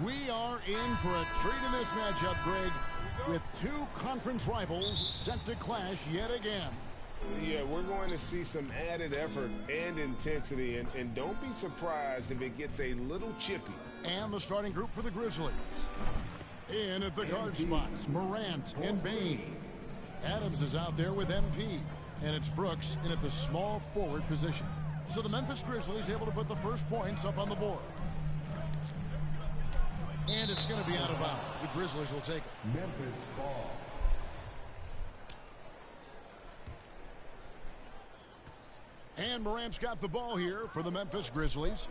We are in for a treat in this matchup, Greg, with two conference rivals set to clash yet again. Yeah, we're going to see some added effort and intensity, and don't be surprised if it gets a little chippy. And the starting group for the Grizzlies. In at the guard spots, Morant and Bain. Adams is out there with MP, and it's Brooks in at the small forward position. So the Memphis Grizzlies able to put the first points up on the board. And it's going to be out of bounds. The Grizzlies will take it. Memphis ball. And Morant's got the ball here for the Memphis Grizzlies.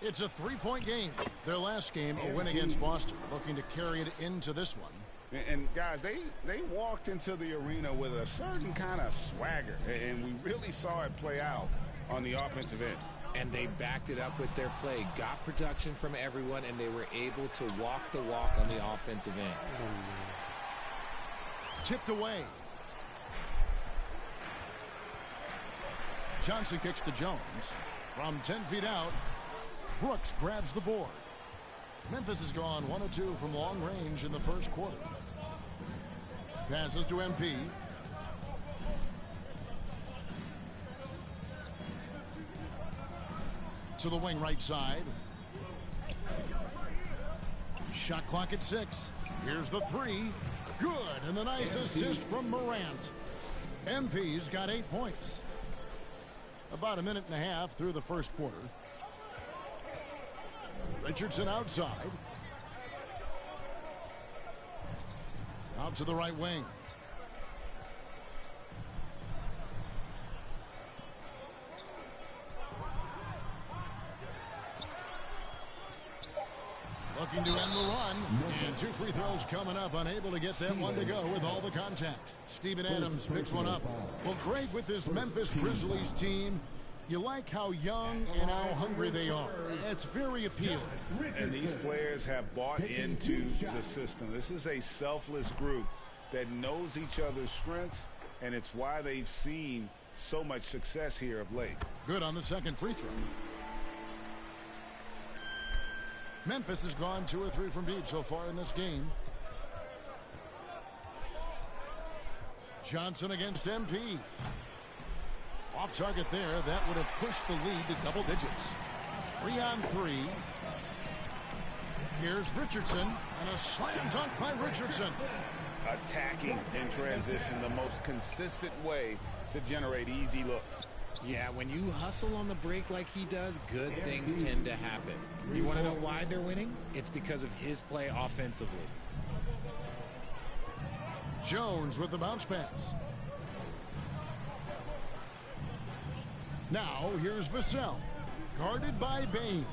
It's a three-point game. Their last game, a win against Boston, looking to carry it into this one. And guys, they walked into the arena with a certain kind of swagger, and we really saw it play out on the offensive end. And they backed it up with their play, got production from everyone, and they were able to walk the walk on the offensive end. Tipped away. Johnson kicks to Jones. From 10 feet out, Brooks grabs the board. Memphis has gone 1 of 2 from long range in the first quarter. Passes to MP. To the wing right side. Shot clock at 6. Here's the three. Good. And the nice assist from Morant. MP's got 8 points. About a minute and a half through the first quarter. Richardson outside. Out to the right wing. Looking to end the run. And 2 free throws coming up. Unable to get that one to go with all the contact. Steven Adams picks one up. Well, Greg, with this Memphis Grizzlies team, you like how young and how hungry they are. It's very appealing. And these players have bought into the system. This is a selfless group that knows each other's strengths, and it's why they've seen so much success here of late. Good on the second free throw. Memphis has gone 2 or 3 from deep so far in this game. Johnson against MP. Off target there. That would have pushed the lead to double digits. 3 on 3. Here's Richardson. And a slam dunk by Richardson. Attacking in transition, the most consistent way to generate easy looks. Yeah, when you hustle on the break like he does, good things tend to happen. You want to know why they're winning? It's because of his play offensively. Jones with the bounce pass. Now, here's Vassell. Guarded by Bain.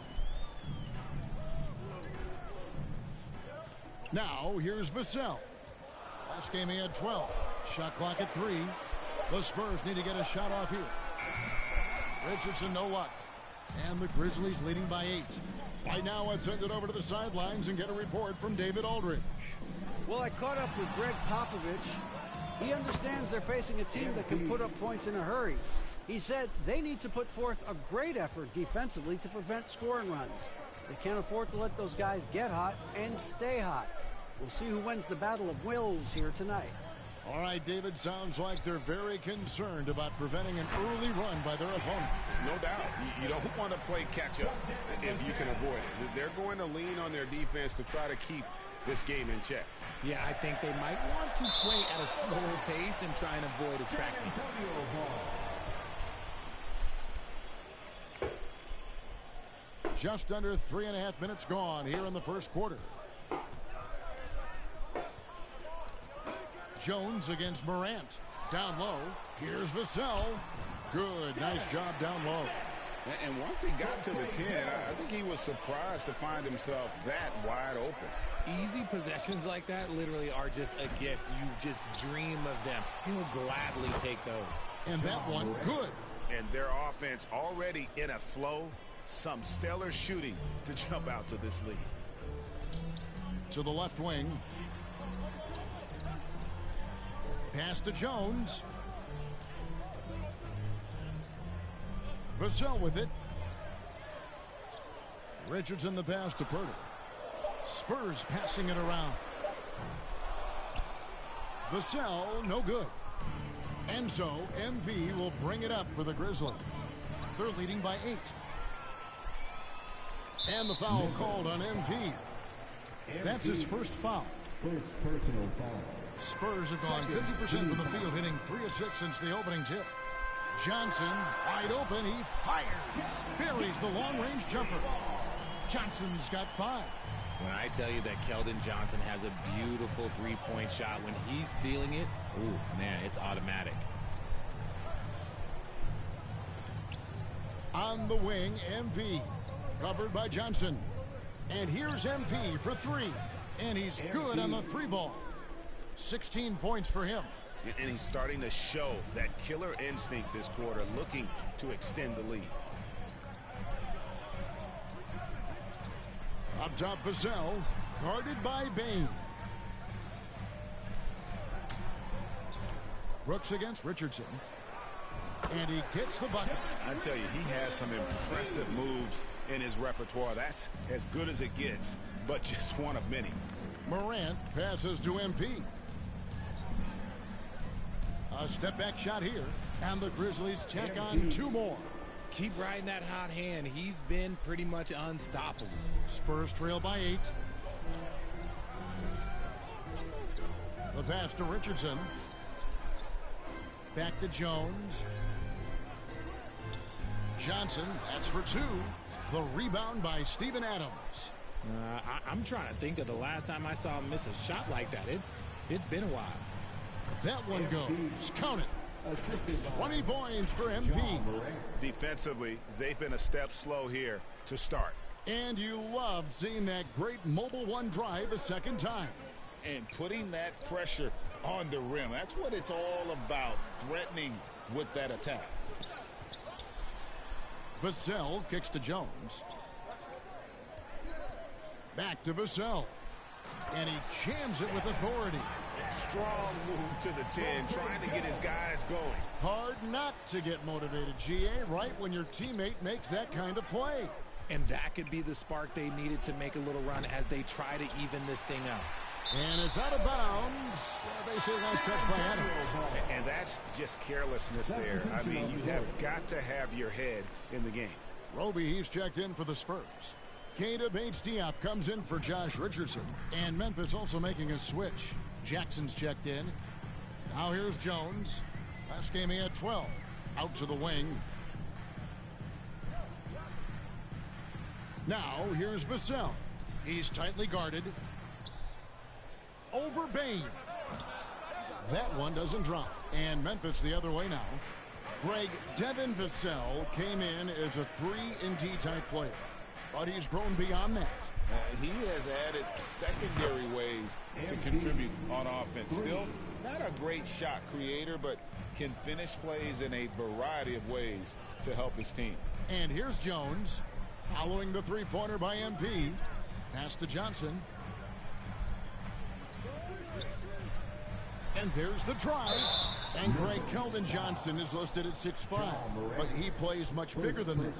Now, here's Vassell. Last game he had 12. Shot clock at 3. The Spurs need to get a shot off here. Richardson, no luck. And the Grizzlies leading by 8. Right now, let's send it over to the sidelines and get a report from David Aldridge. Well, I caught up with Greg Popovich. He understands they're facing a team that can put up points in a hurry. He said they need to put forth a great effort defensively to prevent scoring runs. They can't afford to let those guys get hot and stay hot. We'll see who wins the battle of wills here tonight. All right, David, sounds like they're very concerned about preventing an early run by their opponent. No doubt. You don't want to play catch-up if you can avoid it. They're going to lean on their defense to try to keep this game in check. Yeah, I think they might want to play at a slower pace and try and avoid a track meet. Just under 3.5 minutes gone here in the first quarter. Jones against Morant. Down low. Here's Vassell. Good. Nice job down low. And once he got to the 10, I think he was surprised to find himself that wide open. Easy possessions like that literally are just a gift. You just dream of them. He'll gladly take those. And that one, good. And their offense already in a flow. Some stellar shooting to jump out to this lead. To the left wing. Pass to Jones. Vassell with it. Richardson the pass to Purdy. Spurs passing it around. Vassell, no good. And so MV will bring it up for the Grizzlies. They're leading by 8. And the foul called on MV. That's his first foul. First personal foul. Spurs have gone 50% from the field, hitting 3 of 6 since the opening tip. Johnson, wide open, he fires. Buries the long-range jumper. Johnson's got 5. When I tell you that Keldon Johnson has a beautiful three-point shot, when he's feeling it, ooh, man, it's automatic. On the wing, MV. Covered by Johnson. And here's MP for 3. And he's good on the 3 ball. 16 points for him. And he's starting to show that killer instinct this quarter, looking to extend the lead. Up top, Vassell, guarded by Bain. Brooks against Richardson. And he gets the bucket. I tell you, he has some impressive moves in his repertoire. That's as good as it gets, but just one of many. Morant passes to MP. A step-back shot here, and the Grizzlies check on 2 more. Keep riding that hot hand. He's been pretty much unstoppable. Spurs trail by 8. The pass to Richardson. Back to Jones. Johnson, that's for 2. The rebound by Steven Adams. I'm trying to think of the last time I saw him miss a shot like that. It's been a while. That one goes. Count it. 20 points for MP. Defensively, they've been a step slow here to start. And you love seeing that great mobile one drive a second time. And putting that pressure on the rim. That's what it's all about, threatening with that attack. Vassell kicks to Jones. Back to Vassell. And he jams it with authority. Strong move to the 10, trying to get his guys going. Hard not to get motivated, GA, right when your teammate makes that kind of play. And that could be the spark they needed to make a little run as they try to even this thing out. And it's out of bounds. They say last touch by Adams. And that's just carelessness there. I mean, you have got to have your head in the game. Roby, he's checked in for the Spurs. Keita Bates-Diop comes in for Josh Richardson. And Memphis also making a switch. Jackson's checked in. Now here's Jones. Last game he had 12. Out to the wing. Now here's Vassell. He's tightly guarded. Over Bain. That one doesn't drop. And Memphis the other way now. Greg Devin Vassell came in as a 3-and-D type player. But he's grown beyond that. He has added secondary ways to contribute on offense. Still not a great shot creator, but can finish plays in a variety of ways to help his team. And here's Jones following the three-pointer by MP. Pass to Johnson. And there's the drive. And Greg Keldon Johnson is listed at 6'5", but he plays much bigger than this.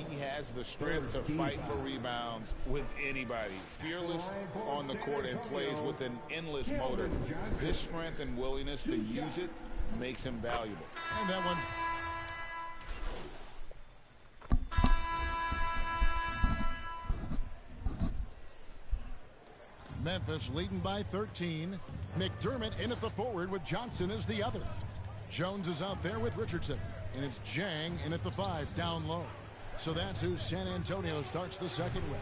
He has the strength to fight for rebounds with anybody. Fearless on the court and plays with an endless motor. This strength and willingness to use it makes him valuable. And that one. Memphis leading by 13. McDermott in at the forward with Johnson as the other. Jones is out there with Richardson. And it's Jang in at the 5 down low. So that's who San Antonio starts the second with.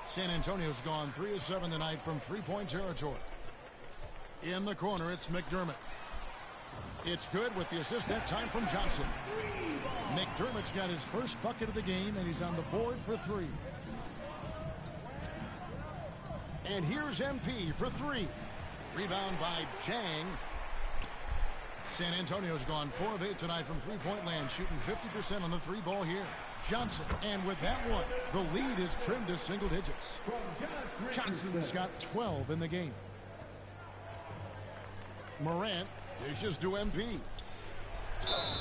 San Antonio's gone 3 of 7 tonight from three-point territory. In the corner, it's McDermott. It's good with the assist that time from Johnson. McDermott's got his first bucket of the game, and he's on the board for 3. And here's MP for 3. Rebound by Jang. San Antonio's gone 4 of 8 tonight from three-point land, shooting 50% on the 3-ball here. Johnson, and with that one, the lead is trimmed to single digits. Johnson's got 12 in the game. Morant dishes to MP.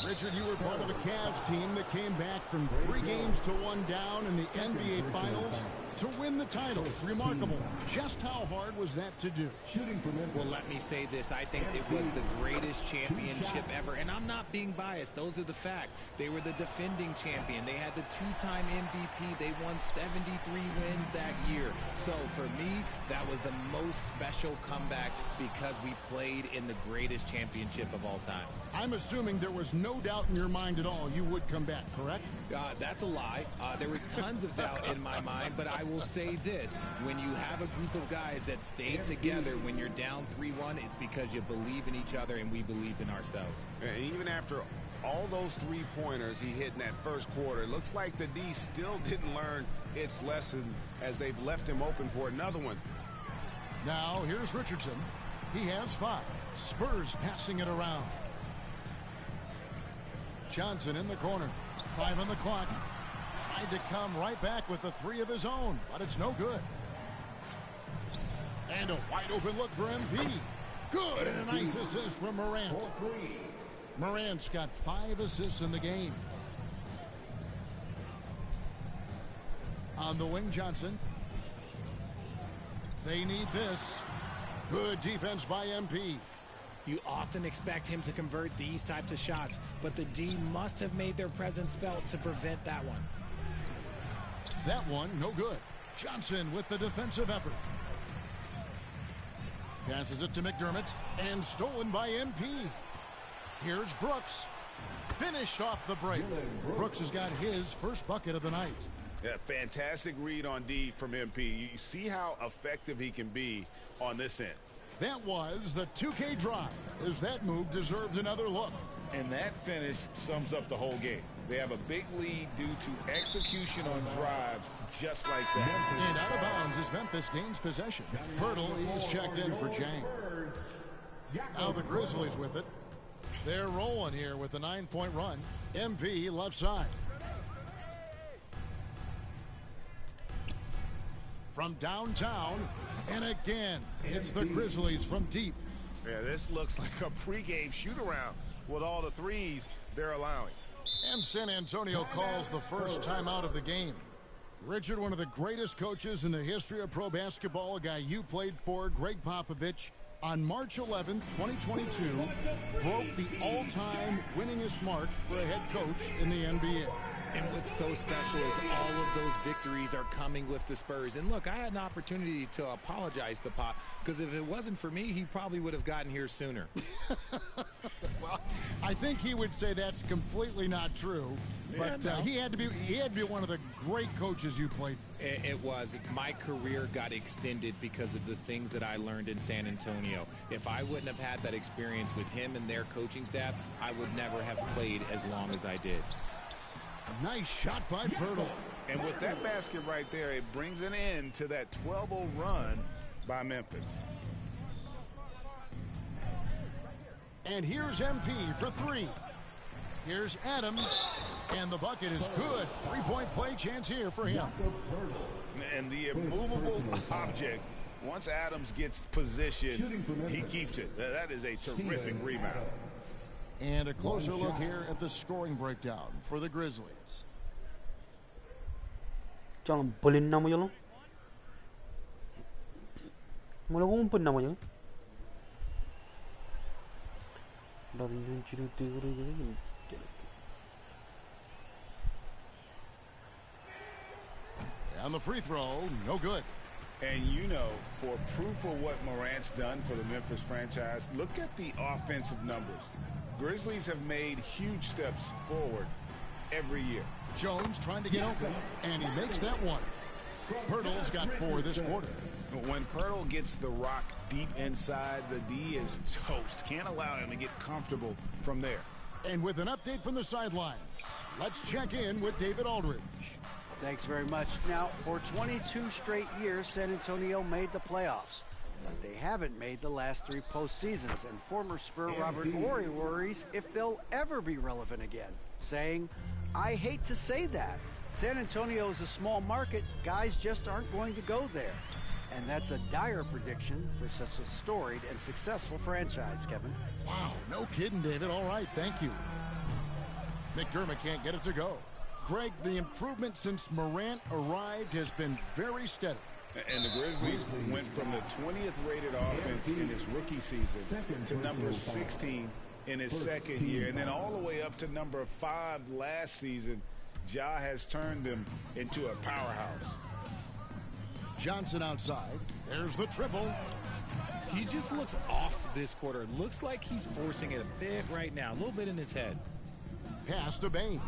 Richard, you were part of the Cavs team that came back from 3 games to 1 down in the NBA Finals. to win the title. Remarkable. Just how hard was that to do? Well, let me say this. I think it was the greatest championship ever. And I'm not being biased. Those are the facts. They were the defending champion. They had the two-time MVP. They won 73 wins that year. So for me, that was the most special comeback because we played in the greatest championship of all time. I'm assuming there was no doubt in your mind at all you would come back, correct? That's a lie. There was tons of doubt in my mind, but I will say this. When you have a group of guys that stay together when you're down 3-1, it's because you believe in each other and we believed in ourselves. And even after all those three-pointers he hit in that first quarter, it looks like the D still didn't learn its lesson as they've left him open for another one. Now, here's Richardson. He has 5. Spurs passing it around. Johnson in the corner. 5 on the clock. Tried to come right back with the 3 of his own, but it's no good. And a wide open look for MP. Good, and a nice assist from Morant. Morant's got 5 assists in the game. On the wing, Johnson. They need this. Good defense by MP. You often expect him to convert these types of shots, but the D must have made their presence felt to prevent that one. That one, no good. Johnson with the defensive effort. Passes it to McDermott, and stolen by MP. Here's Brooks. Finished off the break. Brooks has got his first bucket of the night. Yeah, fantastic read on D from MP. You see how effective he can be on this end. That was the 2K drive, as that move deserved another look. And that finish sums up the whole game. They have a big lead due to execution on drives just like that. And out of bounds as Memphis gains possession. Pirtle is checked in for Jang. Now the Grizzlies with it. They're rolling here with a 9-point run. MP left side. From downtown, and again, it's the Grizzlies from deep. Yeah, this looks like a pregame shoot-around with all the threes they're allowing. And San Antonio calls the first timeout of the game. Richard, one of the greatest coaches in the history of pro basketball, a guy you played for, Greg Popovich, on March 11th, 2022, broke the all-time winningest mark for a head coach in the NBA. And what's so special is all of those victories are coming with the Spurs. And look, I had an opportunity to apologize to Pop, because if it wasn't for me, he probably would have gotten here sooner. Well, I think he would say that's completely not true. But Yeah, no. he had to be one of the great coaches you played for. It was. My career got extended because of the things that I learned in San Antonio. If I wouldn't have had that experience with him and their coaching staff, I would never have played as long as I did. Nice shot by Pirtle. And with that basket right there, it brings an end to that 12-0 run by Memphis. And here's MP for 3. Here's Adams, and the bucket is good. 3-point play chance here for him. And the immovable object, once Adams gets position, he keeps it. That is a terrific rebound. And a closer look here at the scoring breakdown for the Grizzlies. Jangan bolin nama je lo. Mula kumpul nama je. Dari yang ciri teori je. On the free throw, no good. And you know, for proof of what Morant's done for the Memphis franchise, look at the offensive numbers. Grizzlies have made huge steps forward every year. Jones trying to get open, and he makes that one. Pirtle's got 4 this quarter. When Pirtle gets the rock deep inside, the D is toast. Can't allow him to get comfortable from there. And with an update from the sideline, let's check in with David Aldridge. Thanks very much. Now, for 22 straight years, San Antonio made the playoffs. But they haven't made the last 3 postseasons, and former Spur Robert Horry worries if they'll ever be relevant again, saying, I hate to say that. San Antonio is a small market. Guys just aren't going to go there. And that's a dire prediction for such a storied and successful franchise, Kevin. Wow, no kidding, David. All right, thank you. McDermott can't get it to go. Greg, the improvement since Morant arrived has been very steady. And the Grizzlies went from the 20th rated offense in his rookie season to number 16 in his second year, and then all the way up to number 5 last season. Ja has turned them into a powerhouse. Johnson outside. There's the triple. He just looks off this quarter. Looks like he's forcing it a bit right now, a little bit in his head. Pass to Bain.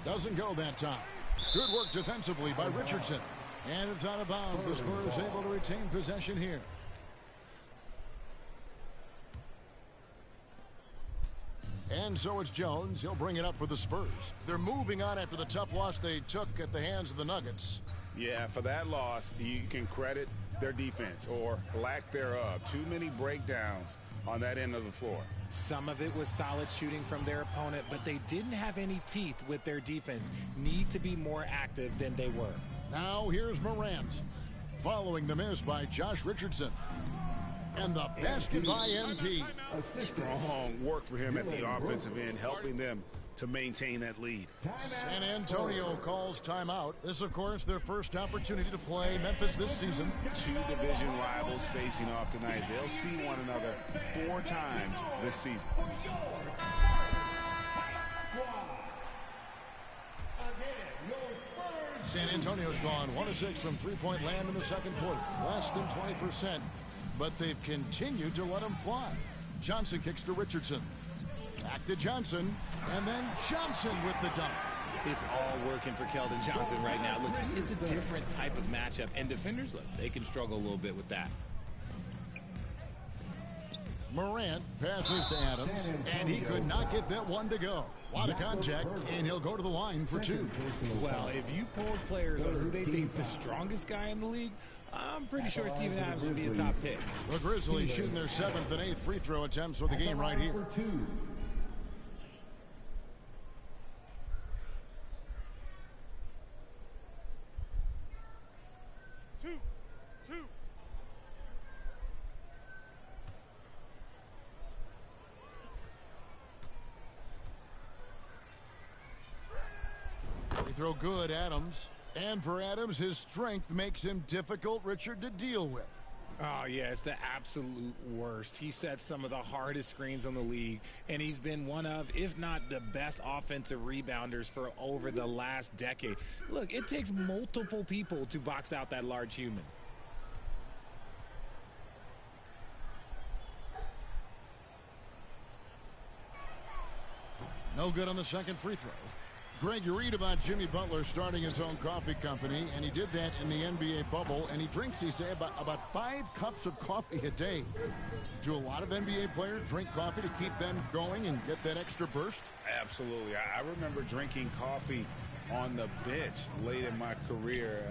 Doesn't go that time. Good work defensively by Richardson. And it's out of bounds. The Spurs able to retain possession here. And so it's Jones. He'll bring it up for the Spurs. They're moving on after the tough loss they took at the hands of the Nuggets. Yeah, for that loss, you can credit their defense or lack thereof. Too many breakdowns on that end of the floor. Some of it was solid shooting from their opponent, but they didn't have any teeth with their defense. Need to be more active than they were. Now here's Morant. Following the miss by Josh Richardson. And the basket by MP. Strong work for him at the offensive end, helping them to maintain that lead. San Antonio calls timeout. This, of course, their first opportunity to play Memphis this season. 2 division rivals facing off tonight. They'll see one another 4 times this season. San Antonio's gone 1 of 6 from three-point land in the second quarter. Less than 20%. But they've continued to let them fly. Johnson kicks to Richardson. Back to Johnson. And then Johnson with the dunk. It's all working for Keldon Johnson right now. Look, he is a different type of matchup. And defenders, look, they can struggle a little bit with that. Morant passes to Adams. And he could not get that one to go. A lot of contact, and he'll go to the line for 2. Well, if you polled players on who they think the strongest guy in the league, I'm pretty sure Steven Adams would be a top pick. The Grizzlies shooting their 7th and 8th free throw attempts for the game right here. Free throw good, Adams. And for Adams, his strength makes him difficult, Richard, to deal with. Oh, yeah, it's the absolute worst. He sets some of the hardest screens on the league, and he's been one of, if not the best offensive rebounders for over the last decade. Look, it takes multiple people to box out that large human. No good on the second free throw. Greg, you read about Jimmy Butler starting his own coffee company, and he did that in the NBA bubble, and he drinks, he say, about 5 cups of coffee a day. Do a lot of NBA players drink coffee to keep them going and get that extra burst? Absolutely. I remember drinking coffee on the bench late in my career.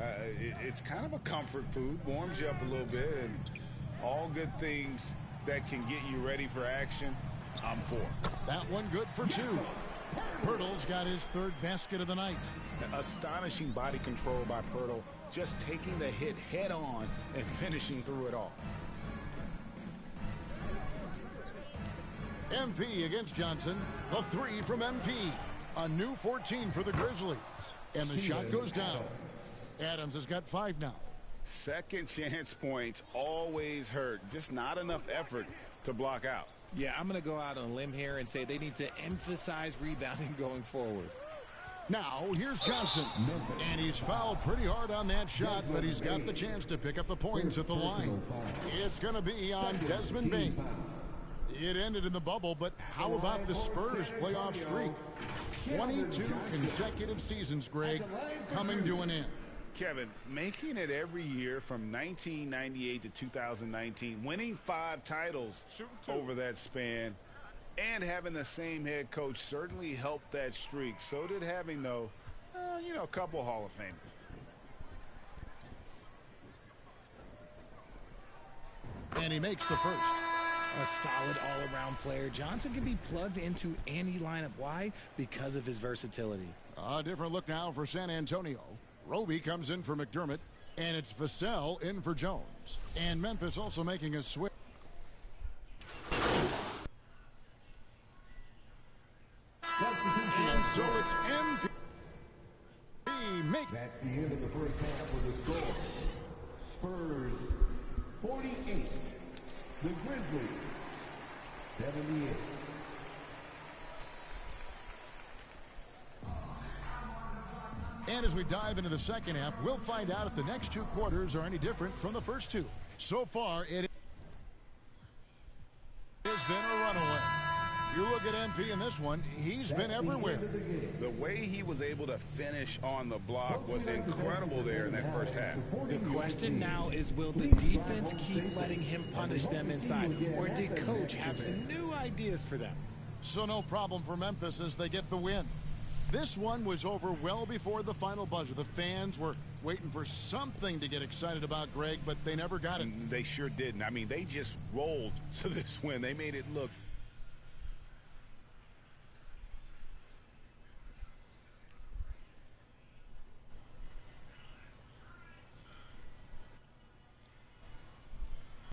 It's kind of a comfort food, warms you up a little bit, and all good things that can get you ready for action, I'm for. That one good for 2. Pirtle's got his 3rd basket of the night. Astonishing body control by Pirtle, just taking the hit head on and finishing through it all. MP against Johnson. The 3 from MP. A new 14 for the Grizzlies. And the shot goes down. Adams has got 5 now. Second chance points always hurt. Just not enough effort to block out. Yeah, I'm going to go out on a limb here and say they need to emphasize rebounding going forward. Now, here's Johnson. And he's fouled pretty hard on that shot, but he's got the chance to pick up the points at the line. It's going to be on Desmond Bain. It ended in the bubble, but how about the Spurs playoff streak? 22 consecutive seasons, Greg, coming to an end. Kevin, making it every year from 1998 to 2019, winning 5 titles over that span, and having the same head coach certainly helped that streak. So did having, though, a couple Hall of Famers. And he makes the first. A solid all-around player. Johnson can be plugged into any lineup. Why? Because of his versatility. A different look now for San Antonio. Roby comes in for McDermott, and it's Vassell in for Jones. And Memphis also making a switch. So it's MP. That's the end of the first half with the score. Spurs 48. The Grizzlies 78. And as we dive into the second half, we'll find out if the next two quarters are any different from the first two. So far, it has been a runaway. You look at MP in this one, he's been everywhere. The way he was able to finish on the block was incredible there in that first half. The question now is, will the defense keep letting him punish them inside? Or did Coach have some new ideas for them? So no problem for Memphis as they get the win. This one was over well before the final buzzer. The fans were waiting for something to get excited about, Greg, but they never got it. They sure didn't. I mean, they just rolled to this win. They made it look